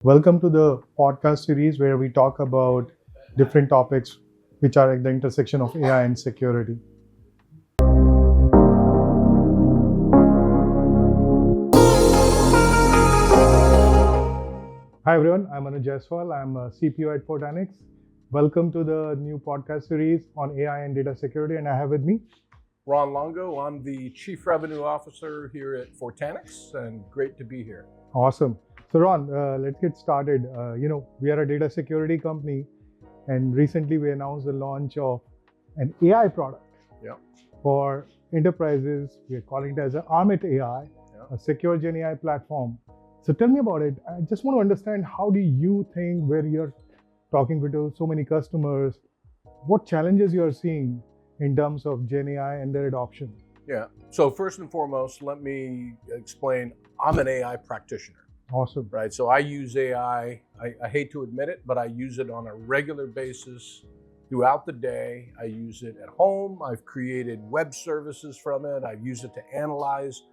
Welcome to the podcast series where we talk about different topics which are at the intersection of AI and security. Hi everyone, I'm Anuj Jaiswal. I'm a CPO at Fortanix. Welcome to the new podcast series on AI and data security, and I have with me Ron Longo. I'm the Chief Revenue Officer here at Fortanix, and great to be here. Awesome. So Ron, let's get started. We are a data security company, and recently we announced the launch of an AI product for enterprises. We are calling it as an Armet AI, a secure Gen AI platform. So tell me about it. I just want to understand, how do you think, where you're talking to so many customers, what challenges you are seeing in terms of Gen AI and their adoption? Yeah. So first and foremost, let me explain. I'm an AI practitioner. Awesome. Right. So I use AI. I hate to admit it, but I use it on a regular basis throughout the day. I use it at home. I've created web services from it. I've used it to analyze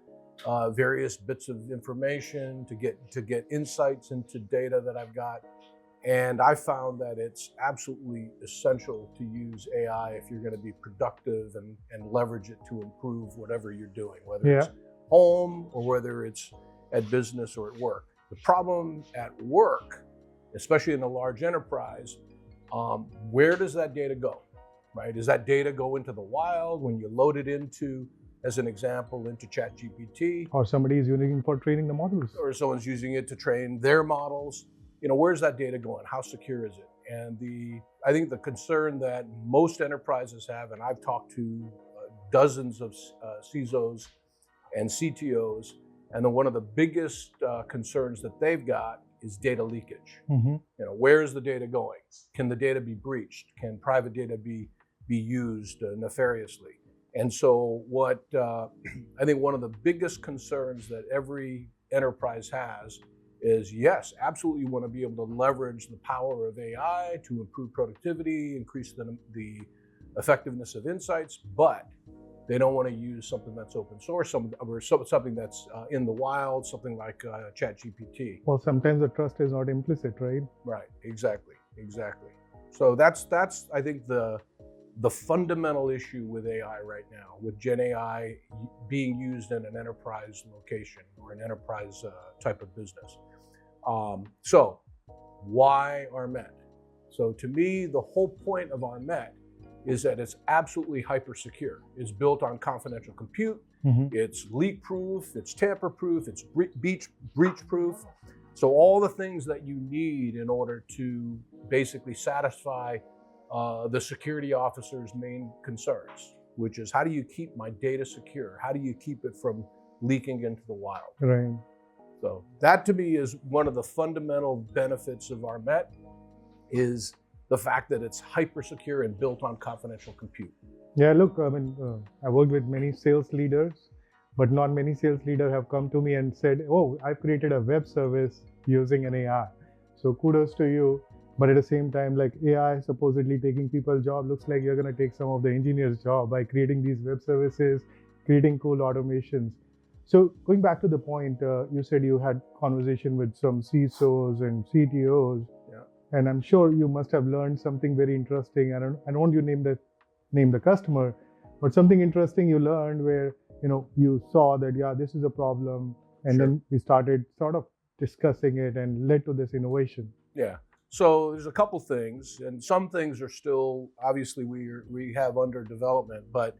various bits of information to get insights into data that I've got. And I found that it's absolutely essential to use AI if you're going to be productive and leverage it to improve whatever you're doing, whether it's home or whether it's at business or at work. The problem at work, especially in a large enterprise, where does that data go, right? Does that data go into the wild when you load it into, as an example, into ChatGPT? Or somebody is using it for training the models. Or someone's using it to train their models. Where's that data going? How secure is it? And I think the concern that most enterprises have, and I've talked to dozens of CISOs and CTOs, and then one of the biggest concerns that they've got is data leakage. Mm-hmm. Where is the data going? Can the data be breached? Can private data be used nefariously? And so what I think one of the biggest concerns that every enterprise has is, yes, absolutely you want to be able to leverage the power of AI to improve productivity, increase the effectiveness of insights, but they don't want to use something that's open source, or something that's in the wild, something like ChatGPT. Well, sometimes the trust is not implicit, right? Right, exactly. So that's I think the fundamental issue with AI right now, with Gen AI being used in an enterprise location or an enterprise type of business. So why Armet? So to me, the whole point of Armet is that it's absolutely hyper secure. It's built on confidential compute. Mm-hmm. It's leak proof, it's tamper proof, it's breach proof. So all the things that you need in order to basically satisfy the security officer's main concerns, which is, how do you keep my data secure? How do you keep it from leaking into the wild? Right. So that to me is one of the fundamental benefits of Armet, is the fact that it's hyper secure and built on confidential compute. Yeah, look, I worked with many sales leaders, but not many sales leaders have come to me and said, oh, I've created a web service using an AI. So kudos to you. But at the same time, like, AI supposedly taking people's job, looks like you're going to take some of the engineers' job by creating these web services, creating cool automations. So going back to the point, you said you had conversation with some CISOs and CTOs, and I'm sure you must have learned something very interesting. I don't want you to name the customer, but something interesting you learned where you saw that this is a problem, and then we started sort of discussing it and led to this innovation. Yeah. So there's a couple things, and some things are still, obviously we have under development, but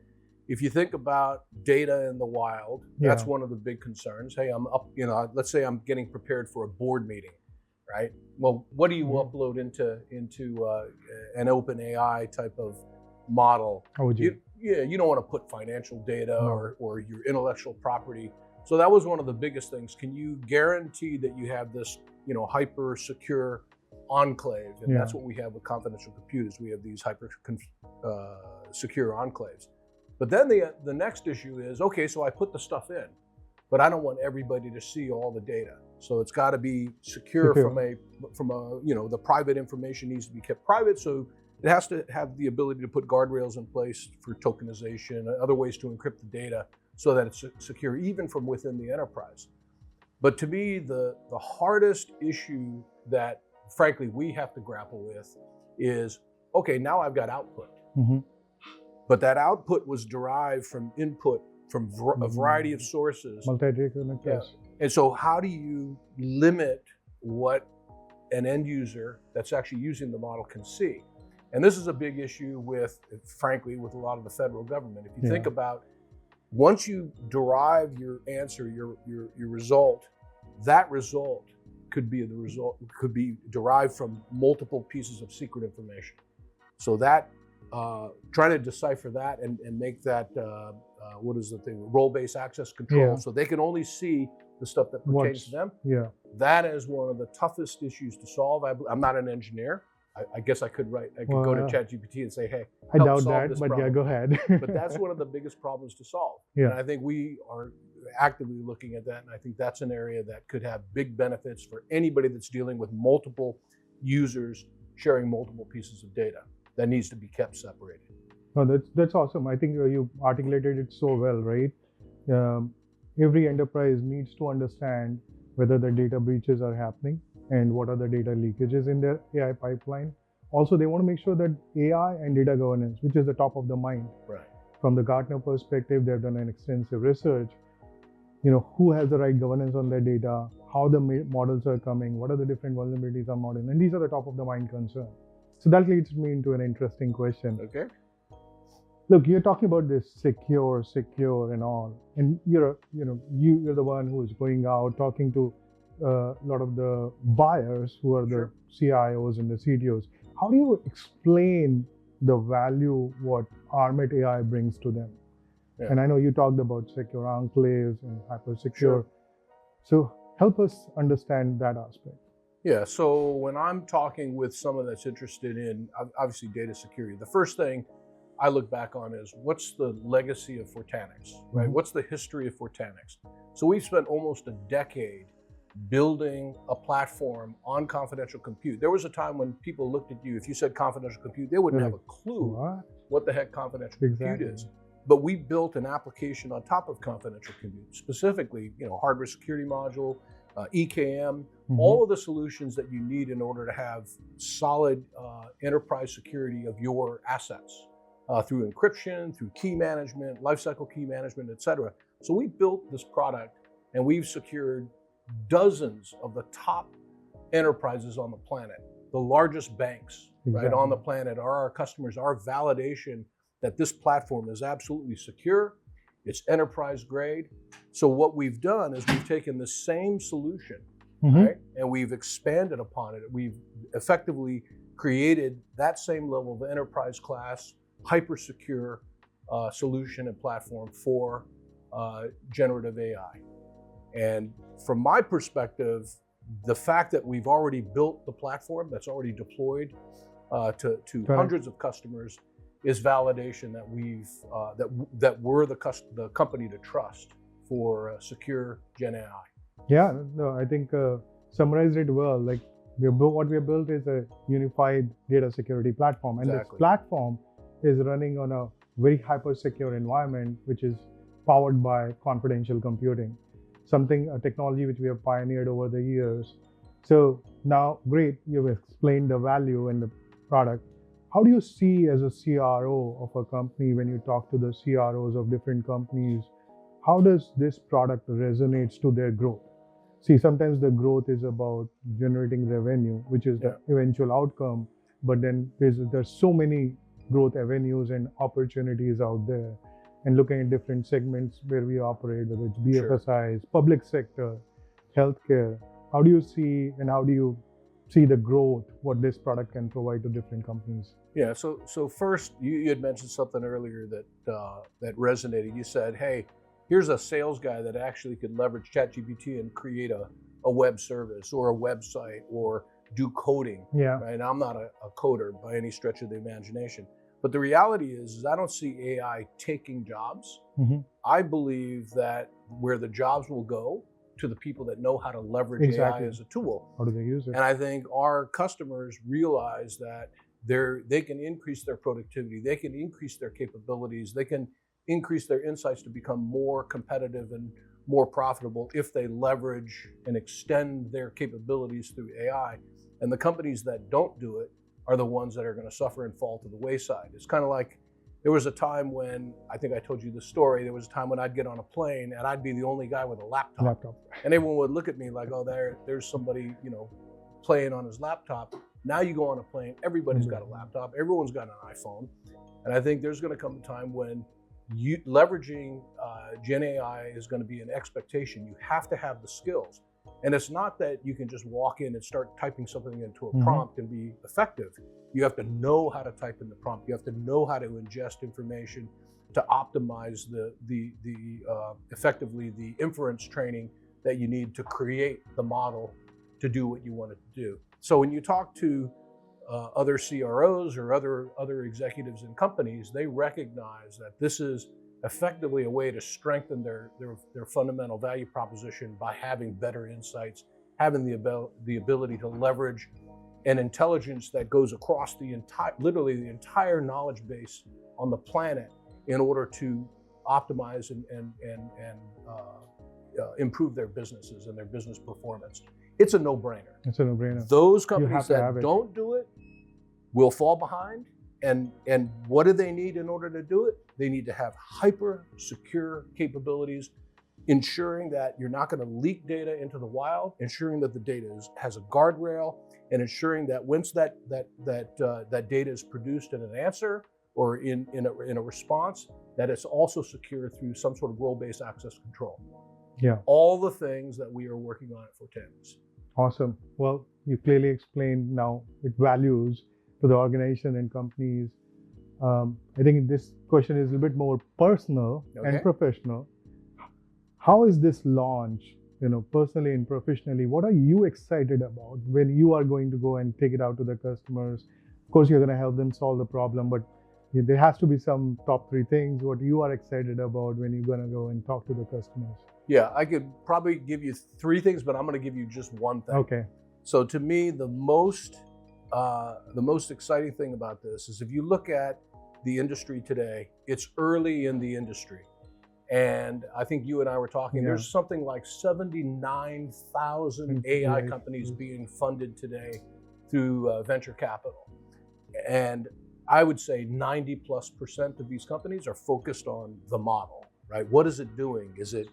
if you think about data in the wild, that's one of the big concerns. Hey, I'm up, let's say I'm getting prepared for a board meeting, right? Well, what do you upload into an open AI type of model? How would you? You don't want to put financial data or your intellectual property. So that was one of the biggest things. Can you guarantee that you have this, hyper secure enclave? And that's what we have with confidential compute, is we have these hyper secure enclaves. But then the next issue is, okay, so I put the stuff in, but I don't want everybody to see all the data. So it's got to be secure from a the private information needs to be kept private. So it has to have the ability to put guardrails in place for tokenization, other ways to encrypt the data so that it's secure even from within the enterprise. But to me, the hardest issue that frankly we have to grapple with is, okay, now I've got output. But that output was derived from input from a variety of sources. Multi-data. Yeah. And so how do you limit what an end user that's actually using the model can see? And this is a big issue with, frankly, with a lot of the federal government. If you think about, once you derive your answer, your result, that result could be derived from multiple pieces of secret information. So that, trying to decipher that and make that, what is the thing, role-based access control, so they can only see the stuff that pertains to them. That is one of the toughest issues to solve. I'm not an engineer. I guess I could go to ChatGPT and say, hey, I doubt solve that, this but problem. yeah, go ahead. But that's one of the biggest problems to solve. And I think we are actively looking at that. And I think that's an area that could have big benefits for anybody that's dealing with multiple users sharing multiple pieces of data that needs to be kept separated. No, that's awesome. I think you articulated it so well, right? Every enterprise needs to understand whether the data breaches are happening and what are the data leakages in their AI pipeline. Also, they want to make sure that AI and data governance, which is the top of the mind. Right. From the Gartner perspective, they've done an extensive research. You know, who has the right governance on their data, how the models are coming, what are the different vulnerabilities are modeling, and these are the top of the mind concerns. So that leads me into an interesting question. Okay. Look, you're talking about this secure and all, and you're the one who is going out talking to a lot of the buyers who are the CIOs and the CTOs. How do you explain the value what Armet AI brings to them? And I know you talked about secure enclaves and hyper secure. So help us understand that aspect. Yeah, so when I'm talking with someone that's interested in, obviously, data security, the first thing I look back on is, what's the legacy of Fortanix, right? What's the history of Fortanix? So we've spent almost a decade building a platform on confidential compute. There was a time when people looked at you, if you said confidential compute, they wouldn't have a clue what the heck confidential compute is. But we built an application on top of confidential compute, specifically, hardware security module, EKM, all of the solutions that you need in order to have solid enterprise security of your assets through encryption, through key management, lifecycle key management, et cetera. So we built this product and we've secured dozens of the top enterprises on the planet. The largest banks right on the planet are our customers. Our validation that this platform is absolutely secure, it's enterprise grade. So what we've done is we've taken the same solution, right, and we've expanded upon it. We've effectively created that same level of enterprise class, hyper secure solution and platform for generative AI. And from my perspective, the fact that we've already built the platform that's already deployed to hundreds of customers is validation that we've that we're the company to trust for secure Gen AI. Yeah, no, I think summarized it well. Like what we have built is a unified data security platform, and this platform is running on a very hyper secure environment, which is powered by confidential computing. A technology which we have pioneered over the years. So now, great, you've explained the value and the product. How do you see as a CRO of a company, when you talk to the CROs of different companies, how does this product resonate to their growth? See, sometimes the growth is about generating revenue, which is the eventual outcome, but then there's so many growth avenues and opportunities out there. And looking at different segments where we operate, whether it's BFSIs, public sector, healthcare, how do you see the growth, what this product can provide to different companies? Yeah, so first, you had mentioned something earlier that resonated. You said, hey, here's a sales guy that actually could leverage ChatGPT and create a web service or a website or do coding. Right? And I'm not a coder by any stretch of the imagination. But the reality is I don't see AI taking jobs. I believe that where the jobs will go to the people that know how to leverage AI as a tool. How do they use it? And I think our customers realize that they can increase their productivity, they can increase their capabilities, they can increase their insights to become more competitive and more profitable if they leverage and extend their capabilities through AI. And the companies that don't do it are the ones that are going to suffer and fall to the wayside. It's kind of like, there was a time when, I think I told you the story, there was a time when I'd get on a plane and I'd be the only guy with a laptop. And everyone would look at me like, oh, there's somebody, playing on his laptop. Now you go on a plane, everybody's got a laptop, everyone's got an iPhone. And I think there's going to come a time when leveraging Gen AI is going to be an expectation. You have to have the skills. And it's not that you can just walk in and start typing something into a prompt and be effective. You have to know how to type in the prompt. You have to know how to ingest information to optimize effectively the inference training that you need to create the model to do what you want it to do. So when you talk to other CROs or other executives in companies, they recognize that this is effectively a way to strengthen their fundamental value proposition by having better insights, having the ability to leverage an intelligence that goes across literally the entire knowledge base on the planet in order to optimize and improve their businesses and their business performance. It's a no-brainer. It's a no-brainer. Those companies that don't do it will fall behind. And what do they need in order to do it? They need to have hyper secure capabilities, ensuring that you're not going to leak data into the wild, ensuring that the data has a guardrail, and ensuring that once that data is produced in an answer or in a response, that it's also secure through some sort of role-based access control. Yeah. All the things that we are working on at Fortanix. Awesome. Well, you clearly explained now its values to the organization and companies. I think this question is a bit more personal and professional. How is this launch, personally and professionally, what are you excited about when you are going to go and take it out to the customers? Of course, you're going to help them solve the problem, but there has to be some top 3 things what you are excited about when you're going to go and talk to the customers. Yeah, I could probably give you 3 things, but I'm going to give you just one thing. Okay. So to me, the most exciting thing about this is if you look at the industry today, it's early in the industry. And I think you and I were talking, there's something like 79,000 AI companies being funded today through venture capital. And I would say 90+% of these companies are focused on the model, right? What is it doing? Is it,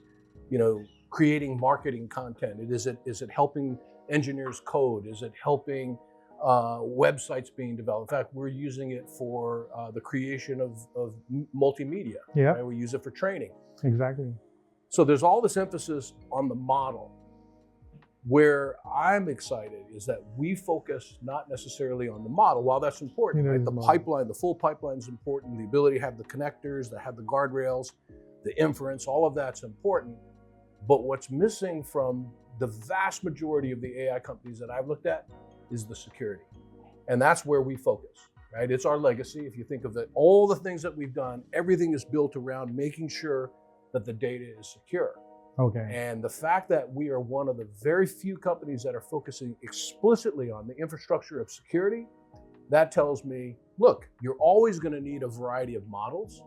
creating marketing content? Is it helping engineers code? Is it helping websites being developed? In fact, we're using it for the creation of multimedia. Yeah. Right? We use it for training. Exactly. So there's all this emphasis on the model. Where I'm excited is that we focus not necessarily on the model. While that's important, right? The pipeline, the full pipeline is important. The ability to have the connectors, to have the guardrails, the inference, all of that's important. But what's missing from the vast majority of the AI companies that I've looked at is the security. And that's where we focus, right? It's our legacy. If you think of it, all the things that we've done, everything is built around making sure that the data is secure. Okay. And the fact that we are one of the very few companies that are focusing explicitly on the infrastructure of security, that tells me, look, you're always going to need a variety of models,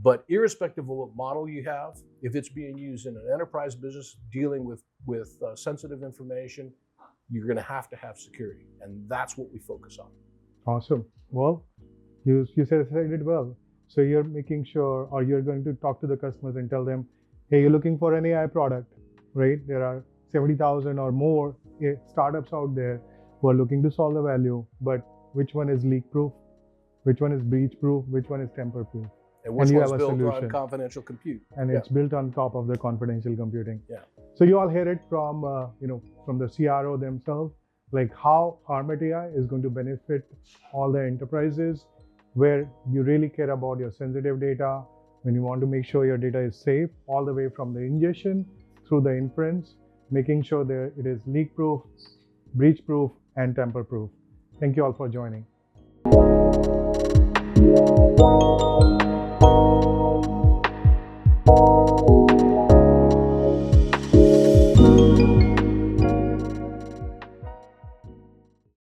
but irrespective of what model you have, if it's being used in an enterprise business dealing with sensitive information, you're going to have security. And that's what we focus on. Awesome. Well, you said it well. So you're making sure, or you're going to talk to the customers and tell them, hey, you're looking for an AI product, right? There are 70,000 or more startups out there who are looking to solve the value, but which one is leak proof? Which one is breach proof? Which one is tamper proof? And which one's built on confidential compute? And it's built on top of the confidential computing. Yeah. So you all hear it from, from the CRO themselves, like how Armet AI is going to benefit all the enterprises where you really care about your sensitive data, when you want to make sure your data is safe, all the way from the ingestion through the inference, making sure that it is leak proof, breach proof, and tamper proof. Thank you all for joining.